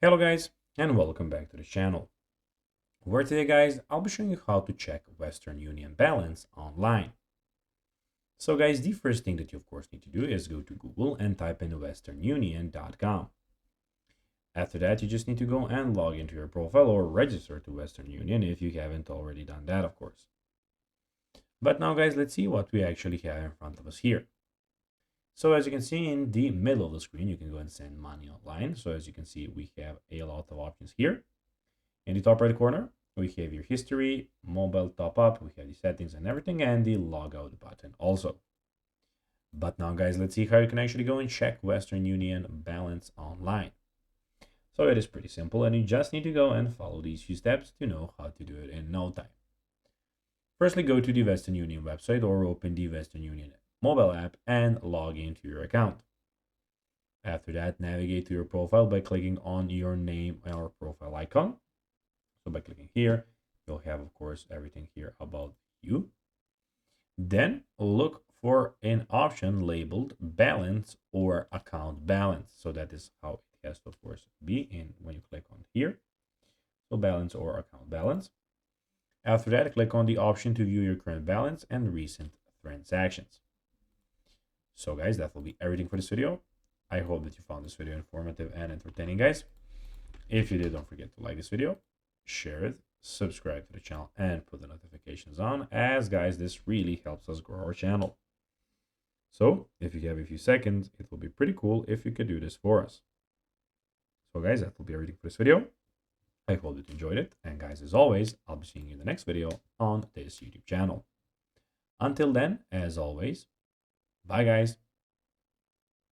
Hello guys, and welcome back to the channel. Where today guys, I'll be showing you how to check Western Union balance online. So guys, the first thing that you of course need to do is go to Google and type in westernunion.com. After that, you just need to go and log into your profile or register to Western Union if you haven't already done that, of course. But now guys, let's see what we actually have in front of us here. So as you can see in the middle of the screen, you can go and send money online. So as you can see, we have a lot of options here. In the top right corner, we have your history, mobile top up, we have the settings and everything, and the logout button also. But now guys, let's see how you can actually go and check Western Union balance online. So it is pretty simple, and you just need to go and follow these few steps to know how to do it in no time. Firstly, go to the Western Union website or open the Western Union mobile app and log into your account. After that, navigate to your profile by clicking on your name or profile icon. So by clicking here, you'll have, of course, everything here about you. Then look for an option labeled balance or account balance. So that is how it has to, of course, be in when you click on here. So balance or account balance. After that, click on the option to view your current balance and recent transactions. So guys, that will be everything for this video. I hope that you found this video informative and entertaining, guys. If you did, don't forget to like this video, share it, subscribe to the channel, and put the notifications on, as guys, this really helps us grow our channel. So if you have a few seconds, it will be pretty cool if you could do this for us. So guys, that will be everything for this video. I hope that you enjoyed it, and guys, as always, I'll be seeing you in the next video on this YouTube channel. Until then, as always, bye guys.